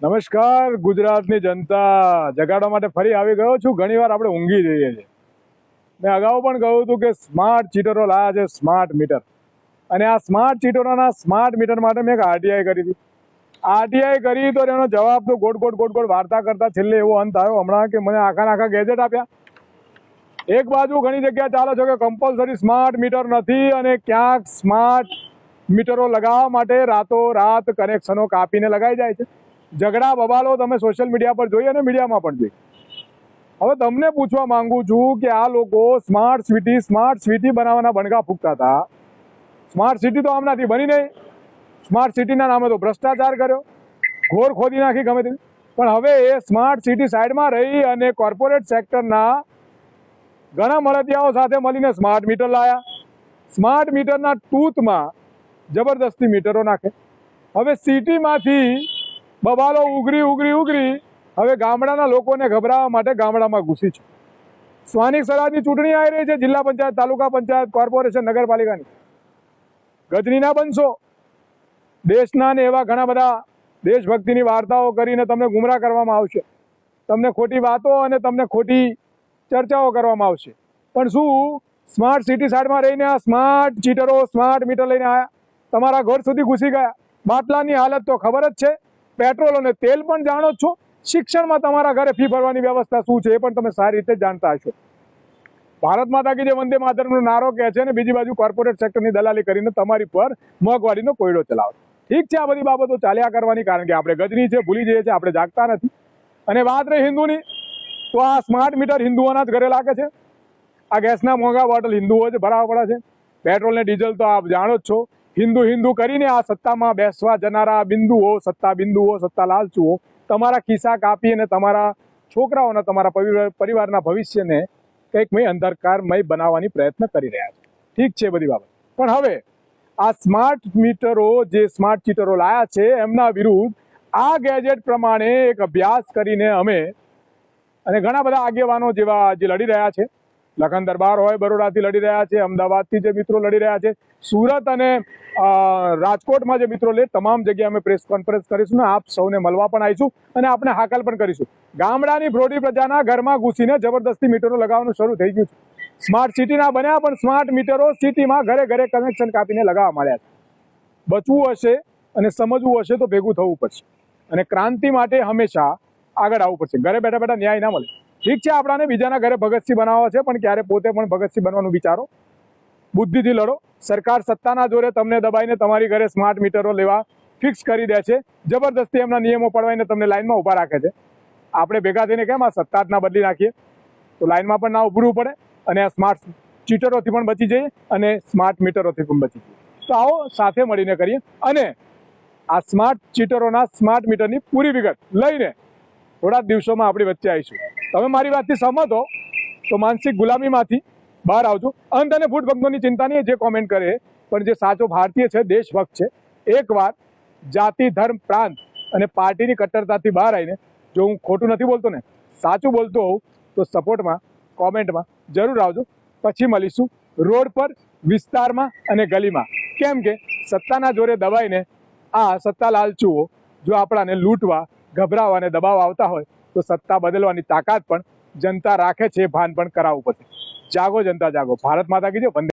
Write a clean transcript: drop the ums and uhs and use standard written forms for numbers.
નમસ્કાર ગુજરાતની જનતા, જગાડવા માટે ફરી આવી ગયો છું. ઘણીવાર આપણે ઊંઘી જઈએ છીએ. મેં અગાઉ પણ કહ્યું હતું કે સ્માર્ટ ચીટરો લાયા છે, સ્માર્ટ મીટર. અને આ સ્માર્ટ ચીટરોના સ્માર્ટ મીટર માટે મેં એક આરટીઆઈ કરી હતી. આરટીઆઈ કરી તો એનો જવાબ તો ગોળ વાર્તા કરતા છેલ્લે એવો અંત આવ્યો હમણાં કે મને આખા ગેજેટ આપ્યા. એક બાજુ ઘણી જગ્યા ચાલે છે કે કમ્પલસરી સ્માર્ટ મીટર નથી અને ક્યાંક સ્માર્ટ મીટરો લગાવવા માટે રાતોરાત કનેક્શનો કાપીને લગાઈ જાય છે. ઝઘડા બબાલો તમે સોશિયલ મીડિયા પર જોઈએ અને મીડિયામાં પણ જોઈએ. હવે તમને પૂછવા માંગુ છું કે આ લોકો સ્માર્ટ સિટી બનાવવાના બણગા ફૂંકતા હતા. સ્માર્ટ સિટી તો આમનાથી બની નહીં. સ્માર્ટ સિટીના નામે તો ભ્રષ્ટાચાર કર્યો, ઘોર ખોદી નાખી ગમે તે. પણ હવે એ સ્માર્ટ સિટી સાઈડમાં રહી અને કોર્પોરેટ સેક્ટરના ઘણા મળતિયાઓ સાથે મળીને સ્માર્ટ મીટર લાયા. સ્માર્ટ મીટરના ટૂથમાં જબરદસ્તી મીટરો નાખે. હવે સિટીમાંથી બબાલો ઉગરી હવે ગામડાના લોકોને ગભરાવવા માટે ગામડામાં ઘૂસી છે. સ્થાનિક સ્વરાજની ચૂંટણી આવી રહી છે, જિલ્લા પંચાયત, તાલુકા પંચાયત, કોર્પોરેશન, નગરપાલિકાની. ગજનીના બનશો. દેશના ને એવા ઘણા બધા દેશભક્તિની વાર્તાઓ કરીને તમને ગુમરાહ કરવામાં આવશે. તમને ખોટી વાતો અને તમને ખોટી ચર્ચાઓ કરવામાં આવશે. પણ શું સ્માર્ટ સિટી સાઈડમાં રહીને આ સ્માર્ટ ચીટરો સ્માર્ટ મીટર લઈને આવ્યા, તમારા ઘર સુધી ઘૂસી ગયા. બાટલાની હાલત તો ખબર જ છે. પેટ્રોલ અને તેલ પણ જાણો જ છો. શિક્ષણમાં તમારા ઘરે ફી ભરવાની વ્યવસ્થા શું છે એ પણ તમે સારી રીતે જાણતા હશો. ભારત માતા કી જે વંદે માતરમનો નારો કહે છે ને બીજી બાજુ કોર્પોરેટ સેક્ટરની દલાલી કરીને તમારી પર મોંઘવારીનો કોયડો ચલાવે. ઠીક છે, આ બધી બાબતો ચાલ્યા કરવાની, કારણ કે આપણે ગજની છે, ભૂલી જઈએ છીએ, આપણે જાગતા નથી. અને વાત રહી હિન્દુની, તો આ સ્માર્ટ મીટર હિન્દુઓના જ ઘરે લાગે છે. આ ગેસના મોંઘા બોટલ હિન્દુઓ જ ભરાવા પડે છે. પેટ્રોલ ને ડીઝલ તો આપ જાણો જ છો. હિન્દુ કરીને આ સત્તામાં બેસવા જનારા બિંદુઓ, સત્તા લાલચુઓ તમારા ખિસ્સા કાપી અને તમારા છોકરાઓના, તમારા પરિવારના ભવિષ્યને કંઈકમય અંધકારમય બનાવવાની પ્રયત્ન કરી રહ્યા છે. ઠીક છે બધી બાબત. પણ હવે આ સ્માર્ટ મીટરો, જે સ્માર્ટ ચીટરો લાયા છે, એમના વિરુદ્ધ આ ગેજેટ પ્રમાણે એક અભ્યાસ કરીને અમે અને ઘણા બધા આગેવાનો જેવા જે લડી રહ્યા છે, લખન દરબાર હોય બરોડાથી લડી રહ્યા છે, અમદાવાદથી જે મિત્રો લડી રહ્યા છે, સુરત અને રાજકોટમાં જે મિત્રો લે, તમામ જગ્યાએ અમે પ્રેસ કોન્ફરન્સ કરીશું ને આપ સૌને મળવા પણ આવીશું અને આપણે હાકલ પણ કરીશું. ગામડાની ભ્રોડી પ્રજાના ઘરમાં ઘૂસીને જબરદસ્તી મીટરો લગાવવાનું શરૂ થઈ ગયું છે. સ્માર્ટ સિટીના બન્યા પણ સ્માર્ટ મીટરો સિટીમાં ઘરે કનેક્શન કાપીને લગાવવા માંડ્યા છે. બચવું હશે અને સમજવું હશે તો ભેગું થવું પડશે અને ક્રાંતિ માટે હંમેશા આગળ આવવું પડશે. ઘરે બેઠા ન્યાય ના મળે. ઠીક છે, આપણાને બીજાના ઘરે ભગતસિંહ બનાવવા છે, પણ ક્યારે પોતે પણ ભગતસિંહ બનવાનું વિચારો, બુદ્ધિથી લડો. સરકાર સત્તાના જોરે તમને દબાઈને તમારી ઘરે સ્માર્ટ મીટરો લેવા ફિક્સ કરી દે છે. જબરદસ્તી એમના નિયમો પડવાઈને તમને લાઈનમાં ઊભા રાખે છે. આપણે ભેગા થઈને કેમ આ સત્તા જ ના બદલી નાખીએ, તો લાઈનમાં પણ ના ઉભરું પડે અને આ સ્માર્ટ ચીટરોથી પણ બચી જઈએ અને સ્માર્ટ મીટરોથી પણ બચી જઈએ. તો આવો સાથે મળીને કરીએ અને આ સ્માર્ટ ચીટરોના સ્માર્ટ મીટરની પૂરી વિગત લઈને થોડા દિવસોમાં આપણી વચ્ચે આવીશું. તમે મારી વાતથી સહમત હો તો માનસિક ગુલામીમાંથી બહાર આવજો. અંત અને ફૂટ ભક્તોની ચિંતા નહીં, જે કોમેન્ટ કરે, પણ જે સાચો ભારતીય છે, દેશભક્ત છે, એકવાર જાતિ, ધર્મ, પ્રાંત અને પાર્ટીની કટ્ટરતાથી બહાર આવીને, જો હું ખોટું નથી બોલતો ને, સાચું બોલતો હોઉં તો સપોર્ટમાં કોમેન્ટમાં જરૂર આવજો. પછી મળીશું રોડ પર, વિસ્તારમાં અને ગલીમાં. કેમ કે સત્તાના જોરે દબાઈને આ સત્તા લાલચુઓ જો આપણાને લૂંટવા, ગભરાવા અને દબાવ આવતા હોય તો સત્તા બદલવાની તાકાત પણ જનતા રાખે છે. ભાન પણ કરાવવું પડશે. જાગો જનતા, જાગો. ભારત માતા કી જય. વંદે